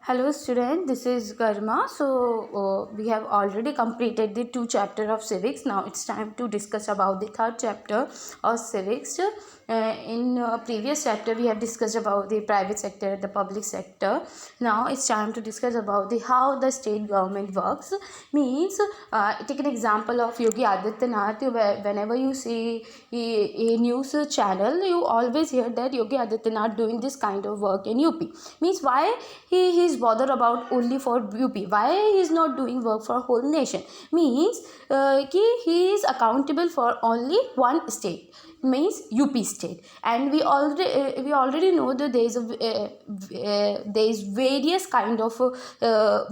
Hello student, this is Garma. We have already completed the 2 chapter of civics. Now it's time to discuss about the 3rd chapter of civics. In previous chapter we have discussed about the private sector, the public sector. Now it's time to discuss about the how the state government works. Means take an example of Yogi Adityanath. Whenever you see a news channel, you always hear that Yogi Adityanath doing this kind of work in UP. Means why he is bothered about only for UP? Why he is not doing work for whole nation? Means he is accountable for only one state, means UP state, and we already know that there is various kind of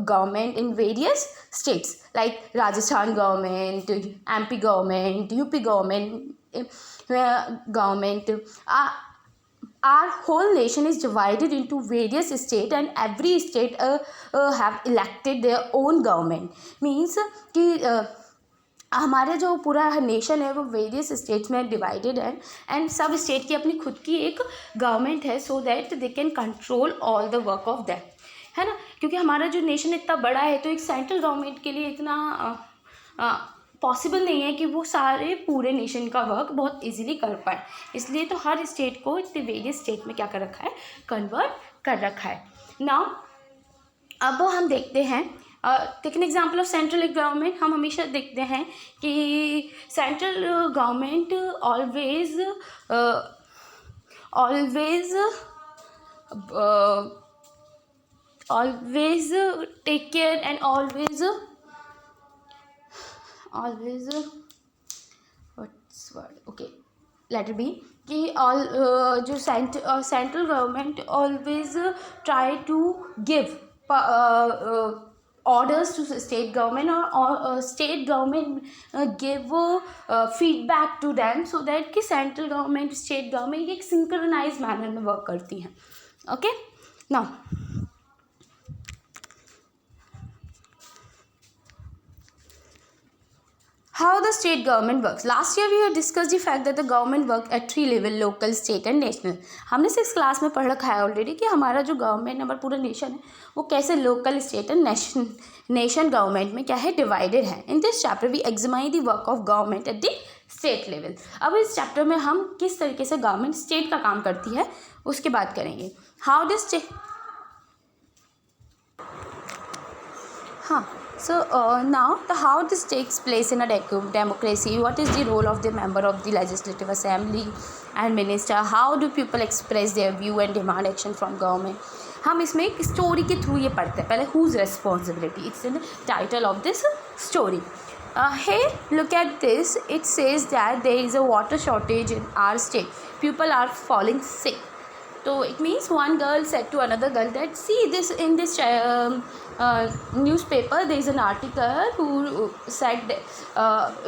government in various states, like Rajasthan government, MP government, UP government, government. Our whole nation is divided into various states, and every state have elected their own government. Means कि हमारे जो पूरा nation है वो various states में divided है, and सब state की अपनी खुद की एक गवर्नमेंट है, so that they can control all the work of that, है ना. क्योंकि हमारा जो नेशन इतना बड़ा है तो एक सेंट्रल गवर्नमेंट के लिए इतना पॉसिबल नहीं है कि वो सारे पूरे नेशन का वर्क बहुत इजीली कर पाए. इसलिए तो हर स्टेट को इतने वेरियस स्टेट में क्या कर रखा है, कन्वर्ट कर रखा है. नाउ अब हम देखते हैं, take an example of central government. हम हमेशा देखते हैं कि central government always take care and always what's word, okay, let it be कि जो central government always try to give orders to state government, or state government give feedback to them, so that कि central government state government एक synchronized manner में work करती हैं. Okay, now how the state government works. Last year we have discussed the fact that the government work at 3 level, local, state and national. हमने 6 class में पढ़ रखा है already कि हमारा जो गवर्नमेंट हमारा पूरा नेशन है वो कैसे local, state and nation government में क्या है, डिवाइडेड है. In this chapter we examine the work of government at the state level. अब इस चैप्टर में हम किस तरीके से गवर्नमेंट स्टेट का काम करती है उसकी बात करेंगे. हाउ दिस स्टेट, हाँ. So now how this takes place in a democracy. What is the role of the member of the legislative assembly and minister? How do people express their view and demand action from government? हम इसमें एक story के through ये पढ़ते हैं. पहले whose responsibility, it's in the title of this story. Hey, look at this. It says that there is a water shortage in our state. People are falling sick. So it means one girl said to another girl that, see, this in this newspaper there is an article who said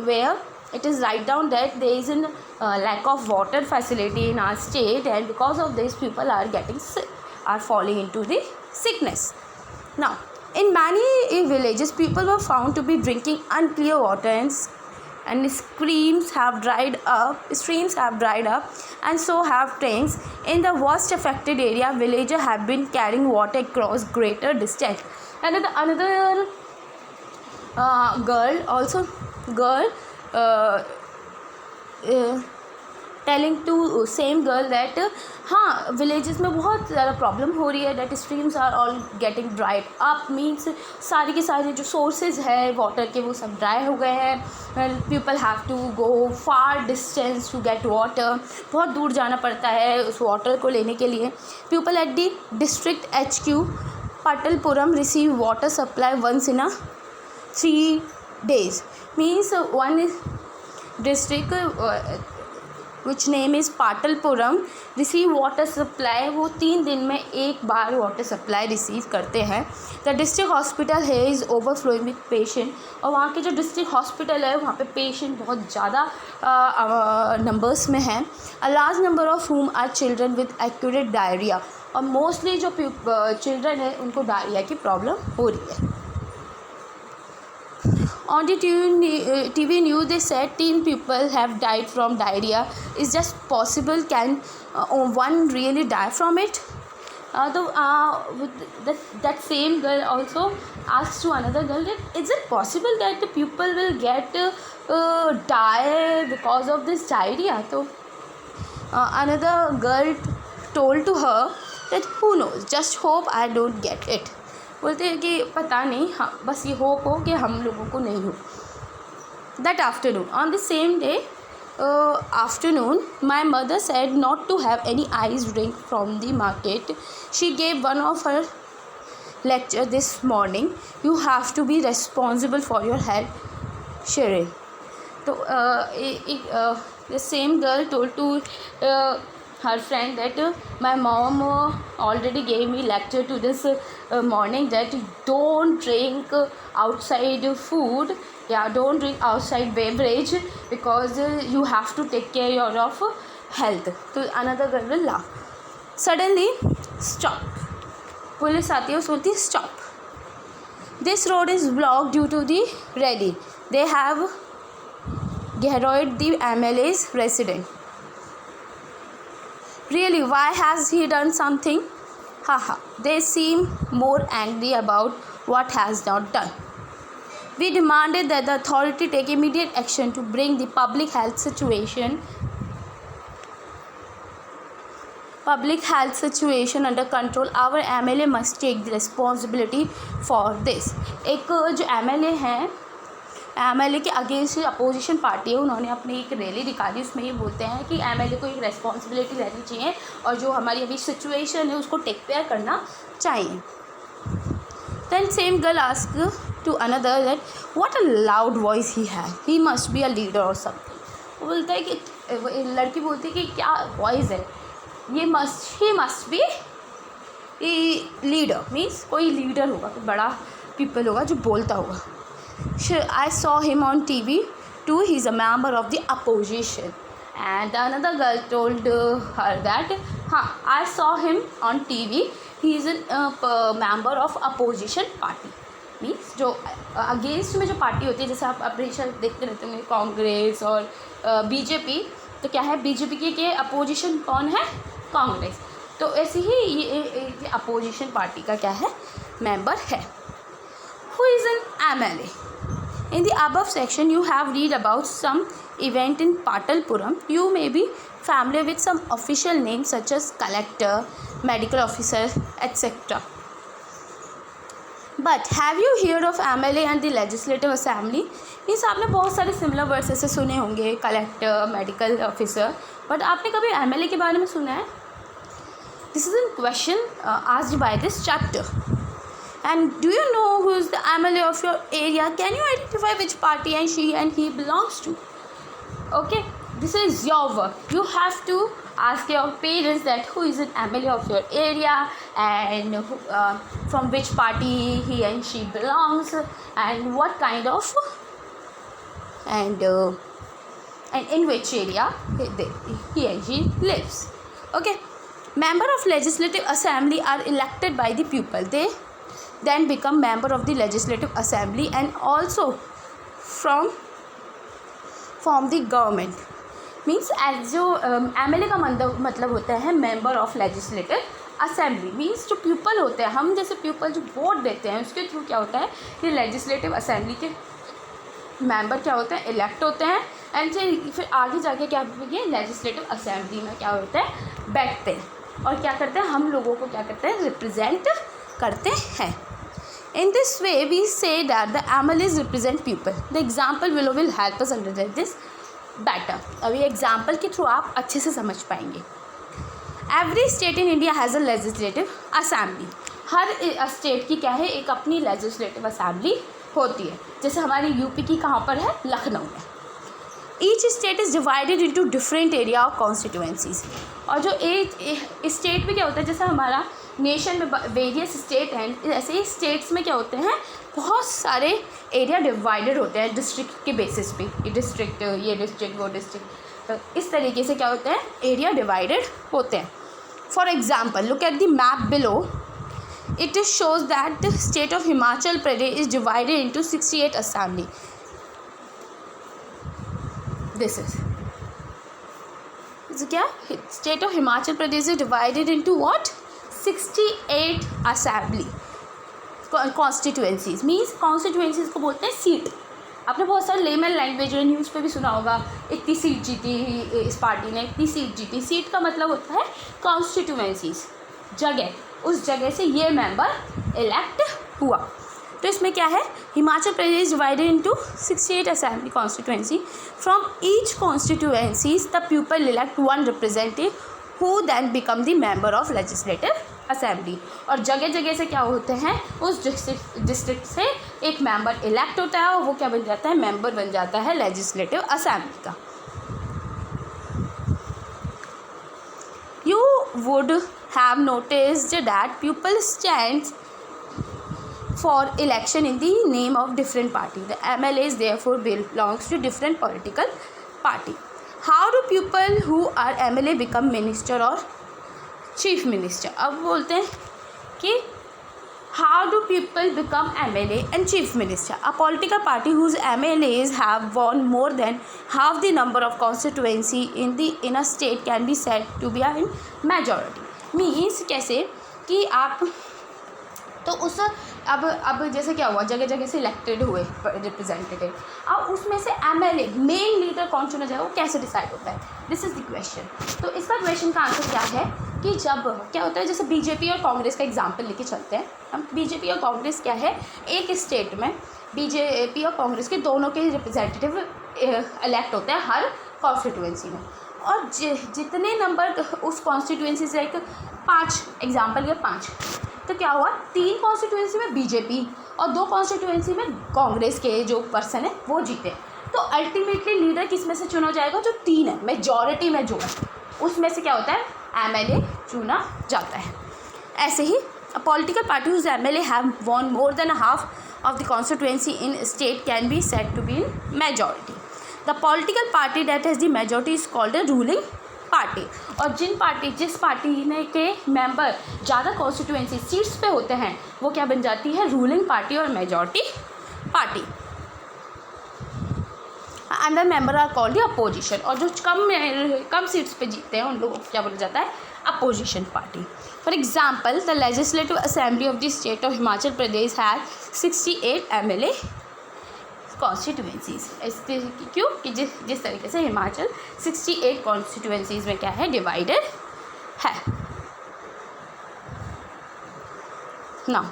where it is write down that there is a lack of water facility in our state, and because of this people are getting sick, are falling into the sickness. Now in many villages people were found to be drinking unclear water, and streams have dried up, and so have tanks. In the worst affected area, villagers have been carrying water across greater distance. And another girl telling to same girl that हाँ villages में बहुत ज़्यादा problem हो रही है, that streams are all getting dried up. means सारी के सारे जो sources है वाटर के वो सब ड्राई हो गए हैं. people have to go far distance to get water. बहुत दूर जाना पड़ता है उस वाटर को लेने के लिए. people at the district HQ Patalpuram receive water supply once in a 3 days. means one is district which name is Patalpuram receive water supply. वो 3 दिन में एक बार वाटर सप्लाई रिसीव करते हैं. द डिस्ट्रिक्ट हॉस्पिटल है इज़ ओवरफ्लोइंग विथ पेशेंट. और वहाँ के जो डिस्ट्रिक्ट हॉस्पिटल है वहाँ पे पेशेंट बहुत ज़्यादा नंबर्स में हैं. A large number of whom are children with accurate diarrhoea. और मोस्टली जो चिल्ड्रन है उनको डायरिया की प्रॉब्लम हो रही है. On the TV news they said 10 people have died from diarrhea. Is just possible? Can one really die from it? That same girl also asks to another girl that is it possible that the people will get die because of this diarrhea. So another girl told to her that who knows, just hope I don't get it. बोलते हैं कि पता नहीं, हाँ बस ये hope हो कि हम लोगों को नहीं हो. That afternoon, on the same day afternoon, my mother said not to have any ice drink from the market. She gave one of her lecture this morning. You have to be responsible for your health, Shirin. So the same girl told to her friend that my mom already gave me lecture to this morning that don't drink outside food, don't drink outside beverage because you have to take care of health. So another girl will laugh. Suddenly stop, police आती है, बोलती है stop, this road is blocked due to the rally. They have garroted the MLA's resident. Really, why has he done something? Haha, they seem more angry about what has not done. We demanded that the authority take immediate action to bring the public health situation under control. Our MLA must take the responsibility for this. एक जो MLA हैं, MLA के against opposition party है, उन्होंने अपनी एक rally निकाली. उसमें ये बोलते हैं कि MLA को एक रेस्पॉन्सिबिलिटी रहनी चाहिए और जो हमारी अभी सिचुएशन है उसको टेक केयर करना चाहिए. Then same girl asked to another that what a loud voice he had. He must be a leader or something. वो बोलता है कि लड़की बोलती है कि क्या वॉइस है ये, he must be a leader, means कोई लीडर होगा, कोई बड़ा पीपल होगा जो बोलता होगा. I saw him on TV too. He's a member of the opposition. And another girl told her that I saw him on TV. He is a member of opposition party. Means जो against में जो party होती है, जैसे आप हमेशा देखते रहते होंगे कांग्रेस और बीजेपी, तो क्या है बीजेपी के अपोजिशन कौन है, कांग्रेस. तो ऐसे ही ये अपोजिशन पार्टी का क्या है, मेंबर है. Who is an MLA? In the above section, you have read about some event in Patalpuram. You may be familiar with some official names such as collector, medical officer, etc. But have you heard of MLA and the Legislative Assembly? Means आपने बहुत सारे similar words ऐसे सुने होंगे, collector, medical officer, but आपने कभी MLA के बारे में सुना है? This is an question asked by this chapter. And do you know who is the MLA of your area? Can you identify which party and she and he belongs to? Okay, this is your work. You have to ask your parents that who is an MLA of your area and from which party he and she belongs and what kind of and in which area he and she lives. Okay, member of Legislative Assembly are elected by the people. They then become member of the Legislative Assembly and also from the government. Means as जो MLA का मतलब होता है member of legislative assembly. Means जो people होते हैं, हम जैसे पीपल जो वोट देते हैं उसके थ्रू क्या होता है कि लेजिस्लेटिव असेंबली के मेंबर क्या होते हैं, इलेक्ट होते हैं एंड फिर आगे जाके क्या ये लेजिस्लेटिव असेंबली में क्या होता है, बैठते हैं और क्या करते हैं, हम लोगों को क्या करते हैं, रिप्रेजेंट करते हैं. In this way, we say that the MLAs represent people. The example below will help us understand this better. अभी एग्जाम्पल के थ्रू आप अच्छे से समझ पाएंगे. Every state in India has a legislative assembly. Her state की क्या है, एक अपनी लेजिस्लेटिव असेंबली होती है. जैसे हमारी यूपी की कहाँ पर है, लखनऊ में. Each state is divided into different area or constituencies. और जो एक स्टेट में क्या होता है, जैसे हमारा नेशन में वेरियस स्टेट हैं, ऐसे ही स्टेट्स में क्या होते हैं, बहुत सारे एरिया डिवाइडेड होते हैं डिस्ट्रिक्ट के बेसिस पे. ये डिस्ट्रिक्ट, वो डिस्ट्रिक्ट, तो इस तरीके से क्या होता है, एरिया डिवाइडेड होते हैं. For example, look at the map below. It shows that the state of Himachal Pradesh is divided into 68 assembly. This is क्या, state of Himachal Pradesh is divided into what, 68 assembly constituencies, means constituencies को बोलते हैं seat. आपने बहुत सारे layman language और news पे भी सुना होगा, इतनी सीट जीती इस पार्टी ने, इतनी सीट जीती। सीट का मतलब होता है कॉन्स्टिट्यूएंसीज, जगह, उस जगह से ये मेंबर इलेक्ट हुआ। तो इसमें क्या है, Himachal Pradesh divided into 68 assembly constituency. From each constituencies the people elect one representative who then become the member of legislative assembly. और जगह जगह से क्या होते हैं, उस डिस्ट्रिक्ट से एक मेंबर इलेक्ट होता है और वो क्या बन जाता है, मेंबर बन जाता है लेजिस्लेटिव असेंबली का। You would have noticed that people stand for election in the name of different party. The MLAs therefore belongs to different political party. How do people who are MLA become minister or chief minister? अब बोलते हैं कि how do people become MLA and chief minister? A political party whose MLAs have won more than half the number of constituency in a state can be said to be in majority. Means कैसे कि आप तो उस अब जैसे क्या हुआ, जगह जगह से इलेक्टेड हुए रिप्रेजेंटेटिव, अब उसमें से MLA मेन लीडर कौन चुना जाए वो कैसे डिसाइड होता है, दिस इज़ द क्वेश्चन। तो इसका क्वेश्चन का आंसर क्या है कि जब क्या होता है, जैसे बीजेपी और कांग्रेस का एग्जांपल लेके चलते हैं हम। बीजेपी और कांग्रेस क्या है, एक स्टेट में बीजेपी और कांग्रेस के दोनों के रिप्रेजेंटेटिव इलेक्ट होते हैं हर कॉन्स्टिट्यूएंसी में, और जितने नंबर उस कॉन्स्टिट्यूएंसी से, एक 5 एग्जाम्पल के 5, तो क्या हुआ, 3 कॉन्स्टिट्यूएंसी में बीजेपी और 2 कॉन्स्टिट्यूएंसी में कांग्रेस के जो पर्सन है वो जीते। तो अल्टीमेटली लीडर किस में से चुना जाएगा, जो 3 है, मेजॉरिटी में जो है उसमें से क्या होता है, MLA चुना जाता है। ऐसे ही a political party whose MLA have won more than half of the constituency in state can be said to be in majority. The political party that has the majority is called a ruling party. और जिस party ने के member ज़्यादा constituency seats पे होते हैं वो क्या बन जाती है, रूलिंग पार्टी और मेजॉरिटी पार्टी। अंदर मेंबर आर कॉल्ड अपोजिशन, और जो कम सीट्स पे जीतते हैं उन लोगों को क्या बोला जाता है, opposition party. For example the legislative assembly of the state of Himachal Pradesh has 68 MLA constituencies. क्यों कि जिस तरीके से हिमाचल 68 कॉन्स्टिट्यूएंसीज में क्या है, डिवाइडेड है। Now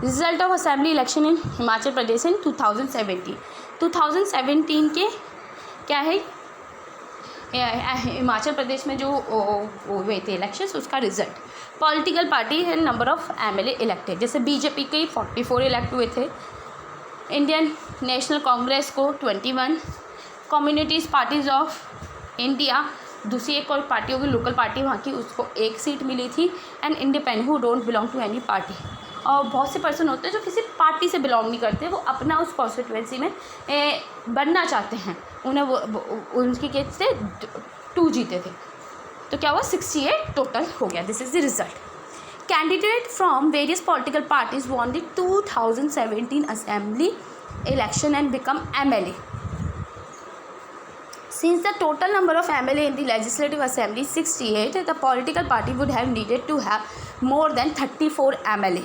result of assembly election in Himachal Pradesh in 2017 के क्या है, हिमाचल प्रदेश में जो हुए थे इलेक्शंस, उसका रिजल्ट। पॉलिटिकल पार्टी है नंबर ऑफ MLA इलेक्टेड, जैसे बीजेपी के 44 इलेक्ट हुए थे, इंडियन नेशनल कांग्रेस को 21, कम्युनिटीज़ पार्टीज़ ऑफ इंडिया दूसरी एक और पार्टी होगी, लोकल पार्टी वहाँ की, उसको 1 सीट मिली थी, and independent who don't belong to any party. और बहुत से पर्सन होते हैं जो किसी पार्टी से बिलोंग नहीं करते, वो अपना उस कॉन्स्टिट्यूएंसी में बनना चाहते हैं, उन्हें वो उनकी केस से 2 जीते थे, तो क्या हुआ, 68 टोटल हो गया। This is the result. Candidate from various political parties won the 2017 assembly election and become MLA. Since the total number of MLA in the legislative assembly is 68, the political party would have needed to have more than 34 MLA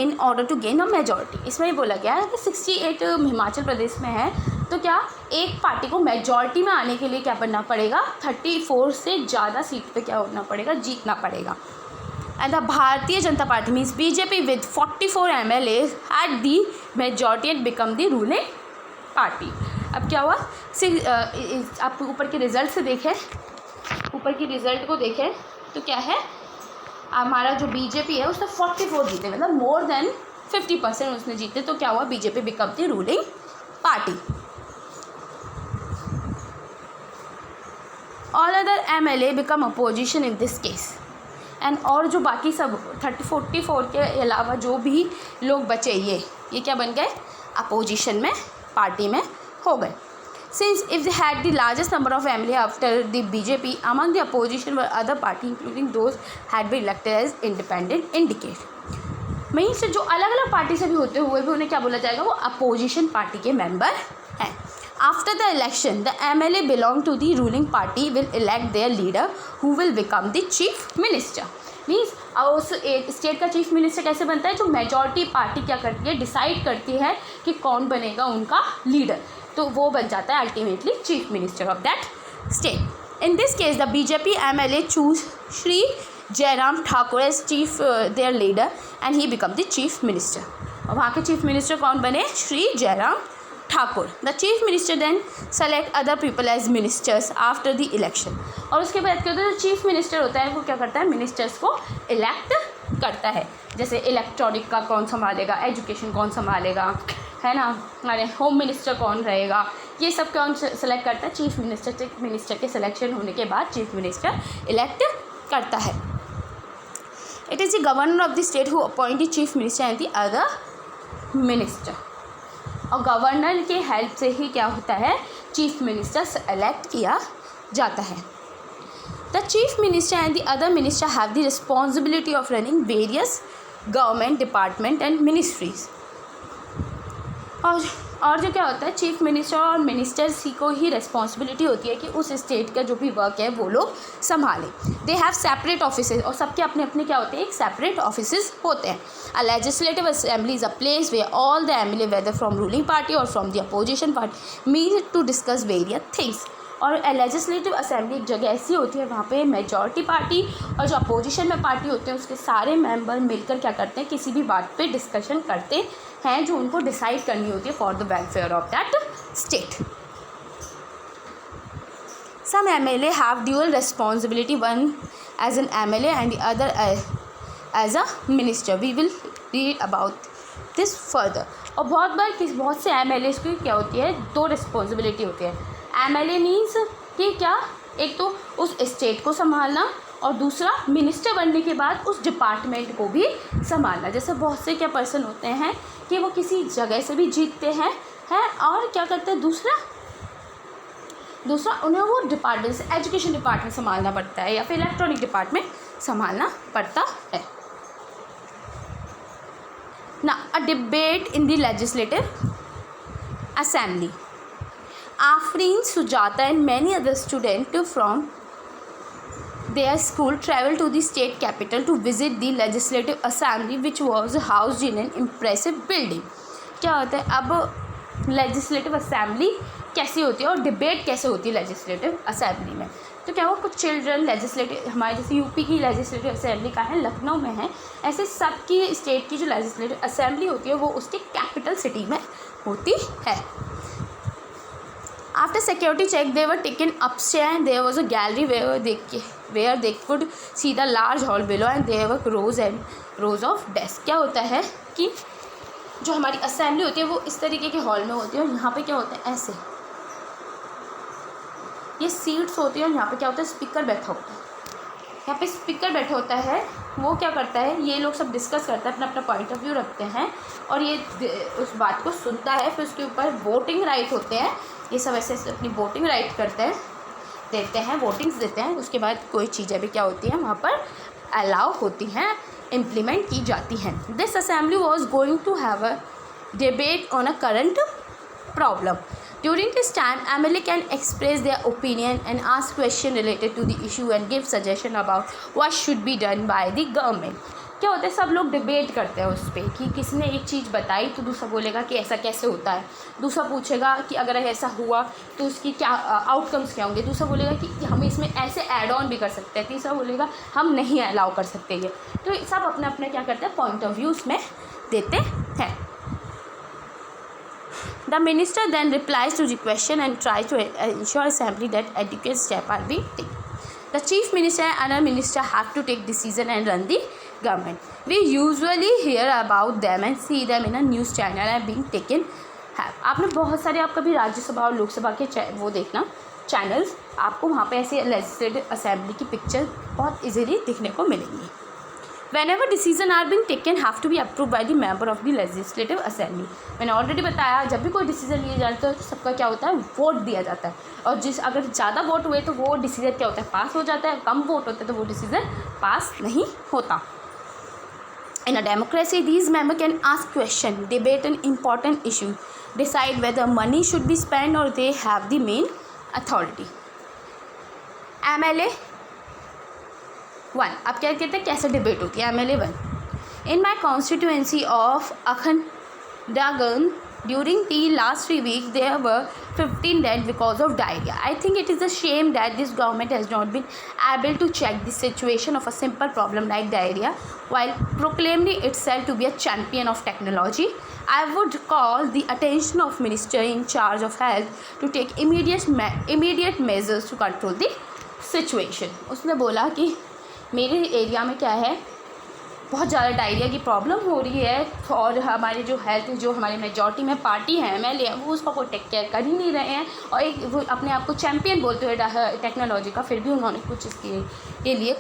in order to gain a majority. इसमें ये बोला गया है कि 68 हिमाचल प्रदेश में है, तो क्या एक पार्टी को मेजॉरिटी में आने के लिए क्या बनना पड़ेगा, 34 से ज़्यादा सीट पे क्या होना पड़ेगा, जीतना पड़ेगा। And the Bharatiya Janata Party means BJP with 44 MLAs had the majority and become the ruling party. अब क्या हुआ, आप ऊपर के रिज़ल्ट से देखें, ऊपर की रिज़ल्ट को देखें तो क्या है, हमारा जो बीजेपी है उसने 44 जीते, मतलब मोर देन 50% उसने जीते, तो क्या हुआ, BJP become the ruling party. All other MLA become opposition in this case, and और जो बाकी सब 44 के अलावा जो भी लोग बचे ये क्या बन गए, अपोजिशन में, पार्टी में हो गए। Since if they had the largest number of MLA after the BJP among the opposition were other party including those had been elected as independent indicate. Means जो अलग अलग पार्टी से भी होते हुए भी उन्हें क्या बोला जाएगा, वो अपोजिशन पार्टी के मेंबर हैं। After the election, the MLA belong to the ruling party will elect their leader who will become the chief minister. Means उस स्टेट का चीफ मिनिस्टर कैसे बनता है, जो मेजॉरिटी पार्टी क्या करती है, डिसाइड करती है कि कौन बनेगा उनका लीडर, तो वो बन जाता है ultimately chief minister of that state. In this case the BJP MLA choose Shri Jairam Thakur as chief their leader and he become the chief minister. और वहाँ के चीफ मिनिस्टर कौन बने, Shri Jairam Thakur. The chief minister then select other people as ministers after the election. और उसके बाद क्या होता है, जो चीफ मिनिस्टर होता है वो क्या करता है, मिनिस्टर्स को इलेक्ट करता है. जैसे इलेक्ट्रॉनिक का कौन संभालेगा, एजुकेशन कौन संभालेगा, है ना, अरे होम मिनिस्टर कौन रहेगा, ये सब कौन सेलेक्ट करता है, चीफ मिनिस्टर. चीफ मिनिस्टर के सिलेक्शन होने के बाद चीफ मिनिस्टर इलेक्ट करता है. It is the governor of the state who appoint the chief minister and the other minister. और गवर्नर के हेल्प से ही क्या होता है, चीफ मिनिस्टर इलेक्ट किया जाता है. The chief minister and the other minister have the responsibility of running various government department and ministries. और जो क्या होता है, चीफ मिनिस्टर और मिनिस्टर्स ही को ही रिस्पॉन्सिबिलिटी होती है कि उस स्टेट का जो भी वर्क है वो लोग संभालें. दे हैव सेपरेट ऑफिसेज, और सबके अपने अपने क्या होते हैं, एक सेपरेट ऑफिसेज होते हैं. A legislative assembly is a place where all the MLA whether from ruling party और from the opposition party meet to discuss various things. और लेजिस्लेटिव असेंबली एक जगह ऐसी होती है वहाँ पे मेजॉरिटी पार्टी और जो अपोजिशन में पार्टी होते हैं उसके सारे मेंबर मिलकर क्या करते हैं, किसी भी बात पे डिस्कशन करते हैं जो उनको डिसाइड करनी होती है for the welfare of that state. Some MLA have dual responsibility, one as an MLA and the other as a minister. We will read about this further. और बहुत से MLAs की क्या होती है, दो रिस्पॉन्सिबिलिटी होती है. MLA मीन्स कि क्या, एक तो उस स्टेट को संभालना और दूसरा मिनिस्टर बनने के बाद उस डिपार्टमेंट को भी संभालना. जैसे बहुत से क्या पर्सन होते हैं कि वो किसी जगह से भी जीतते हैं और क्या करते हैं, दूसरा उन्हें वो डिपार्टमेंट से एजुकेशन डिपार्टमेंट संभालना पड़ता है या फिर इलेक्ट्रॉनिक डिपार्टमेंट संभालना पड़ता है. ना a debate in the legislative assembly. Afreen, Sujata and many other students from their school traveled to the state capital to visit the legislative assembly which was housed in an impressive building. क्या होता है, अब legislative assembly कैसी होती है और debate कैसे होती है लेजिस्लेटिव असेंबली में. तो क्या वो कुछ चिल्ड्रन लेजिस्लेटिव, हमारे जैसे यूपी की लेजिस्लेटिव असेंबली का है, लखनऊ में है, ऐसे सबकी स्टेट की जो लेजिस्लेटिव असेंबली होती है वो उसकी कैपिटल सिटी में होती है. After security check, they were taken upstairs and there was a gallery where they could see the large hall below and there were rows and rows of desks. क्या होता है कि जो हमारी असेंबली होती है वो इस तरीके के हॉल में होती है और यहाँ पे क्या होता है, ऐसे ये सीट्स होती है और यहाँ पे क्या होता है, स्पीकर बैठा होता है. यहाँ पे स्पीकर बैठा होता है, वो क्या करता है, ये लोग सब डिस्कस करते हैं, अपना अपना पॉइंट ऑफ व्यू रखते हैं और ये उस बात को सुनता है. फिर उसके ऊपर वोटिंग राइट होते हैं, ये सब ऐसे अपनी वोटिंग राइट करते हैं, देते हैं, वोटिंग्स देते हैं. उसके बाद कोई चीज़ें भी क्या होती हैं वहाँ पर अलाउ होती हैं, इम्प्लीमेंट की जाती हैं. This assembly was going to have a debate on a current problem. During this time, MLA can express their opinion and ask questions related to the issue and give suggestion about what should be done by the government. क्या होता है, सब लोग debate करते हैं उस पर कि किसने एक चीज़ बताई तो दूसरा बोलेगा कि ऐसा कैसे होता है, दूसरा पूछेगा कि अगर ऐसा हुआ तो उसकी क्या आउटकम्स क्या होंगे, दूसरा बोलेगा कि हम इसमें ऐसे ऐड ऑन भी कर सकते हैं, तीसरा बोलेगा हम नहीं अलाउ कर सकते ये. तो सब अपना अपना क्या करते हैं, पॉइंट ऑफ व्यू उसमें देते हैं. The minister then replies to the question and tries to ensure assembly that adequate steps are being taken. The chief minister and other minister have to take decision and run the government. We usually hear about them and see them in a news channel and being taken. आपने बहुत सारे, आप कभी राज्यसभा और लोकसभा के वो देखना channels, आपको वहाँ पे ऐसे लेजिस्लेटिव असेंबली की पिक्चर बहुत इजीली दिखने को मिलेंगी. Whenever decision are being taken have to be approved by the member of the legislative assembly. मैंने ऑलरेडी बताया, जब भी कोई डिसीजन लिया जाता है तो सबका क्या होता है, वोट दिया जाता है. और अगर ज़्यादा वोट हुए तो वो डिसीजन क्या होता है, पास हो जाता है. कम वोट होते हैं तो वो डिसीजन पास नहीं होता. In a democracy, these members can ask questions, debate an important issue, decide whether money should be spent or they have the main authority. MLA 1. अब क्या कहते हैं कैसे डिबेट होती है. MLA 1. In my constituency of Akhandagan, during the last 3 weeks, there were 15 dead because of diarrhea. I think it is a shame that this government has not been able to check the situation of a simple problem like diarrhea while proclaiming itself to be a champion of technology. I would call the attention of minister in charge of health to take immediate measures to control the situation. उसने बोला कि मेरे area में क्या है, बहुत ज़्यादा diarrhoea की प्रॉब्लम हो रही है और हमारे जो हेल्थ जो हमारे मेजॉरिटी में पार्टी है MLA है वो उसका कोई टेक केयर कर ही नहीं रहे हैं और एक वो अपने आप को चैम्पियन बोलते हुए टेक्नोलॉजी का, फिर भी उन्होंने कुछ इसके लिए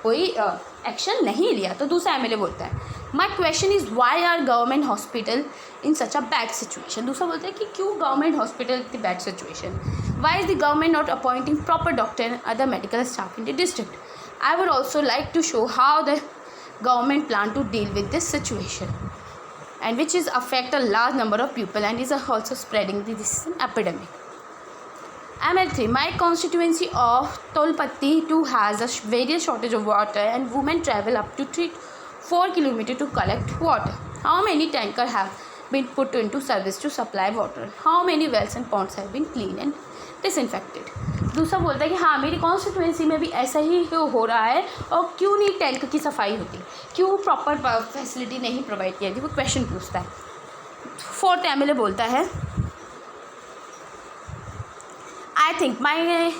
कोई एक्शन नहीं लिया. तो दूसरा MLA बोलता है my question is why are government hospital in such a bad situation. दूसरा बोलता है कि क्यों गवर्नमेंट हॉस्पिटल इतनी bad situation. Why is the government not appointing proper doctor and other medical staff in the district. I would also like to show how the government plan to deal with this situation and which is affect a large number of people and is also spreading this epidemic. ML 3. My constituency of Tolpatti too has a various shortage of water and women travel up to 3-4 kilometers to collect water. How many tankers have been put into service to supply water? How many wells and ponds have been cleaned and disinfected? दूसरा बोलता है कि हाँ मेरी constituency में भी ऐसा ही हो रहा है और क्यों नहीं टैंक की सफाई होती, क्यों प्रॉपर फैसिलिटी नहीं प्रोवाइड की जाती. वो क्वेश्चन पूछता है. 4th MLA बोलता है I think my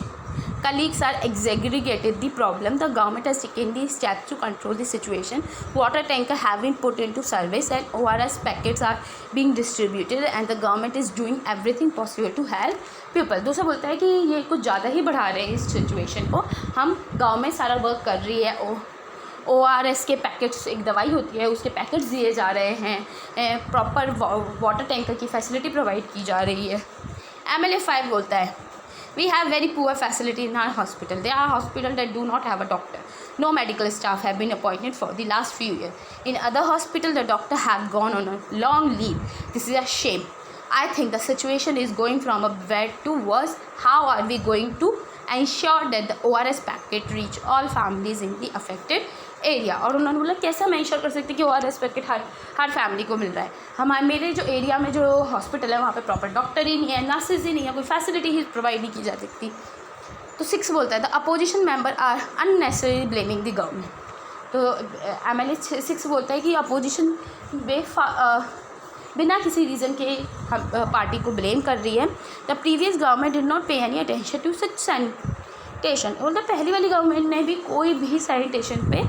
colleagues are exaggerated the problem. The government has taken the steps to control the situation. Water tankers have been put into service and ORS packets are being distributed and the government is doing everything possible to help people. दूसरा बोलता है कि ये कुछ ज़्यादा ही बढ़ा रहे हैं इस सिचुएशन को. हम गवर्नमेंट सारा वर्क कर रही है. ORS के पैकेट्स, एक दवाई होती है उसके पैकेट्स दिए जा रहे हैं, प्रॉपर वाटर टैंकर की फैसिलिटी प्रोवाइड की जा रही है. MLA 5 बोलता है we have very poor facility in our hospital. There are hospitals that do not have a doctor. No medical staff have been appointed for the last few years. In other hospitals, the doctor have gone on a long leave. This is a shame. I think the situation is going from a bad to worse. How are we going to ensure that the ORS packet reach all families in the affected area. और उन्होंने बोला कैसे मैं ensure कर सकती कि ORS packet हर family को मिल रहा है. मेरे जो एरिया में जो हॉस्पिटल है वहाँ पे प्रॉपर डॉक्टर ही नहीं है, नर्सेज ही नहीं है, कोई फैसिलिटी ही प्रोवाइड नहीं की जा सकती. तो 6 बोलता है the opposition member are unnecessary blaming the government. तो MLA 6 बोलता है कि अपोजिशन बिना किसी रीज़न के पार्टी को ब्लेम कर रही है. The previous government did not pay any attention to such sanitation. मतलब पहली वाली गवर्नमेंट ने भी कोई भी सैनिटेशन पे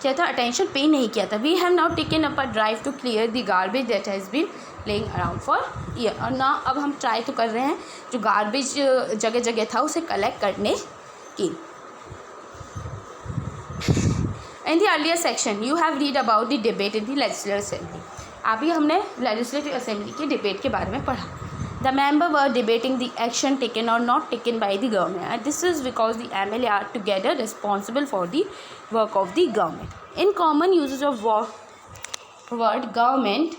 क्या था अटेंशन पे नहीं किया था. We have now taken up a drive to clear the garbage that has been laying around for year. और ना अब हम ट्राई तो कर रहे हैं जो गार्बेज जगह जगह था उसे कलेक्ट करने की. In the earlier section you have read about the debate in the legislative assembly. अभी हमने लेजिस्लेटिव असेंबली के डिबेट के बारे में पढ़ा. The members were debating the action taken or not taken by the government, and this is because the MLA are together responsible for the work of the government. In common usage of word government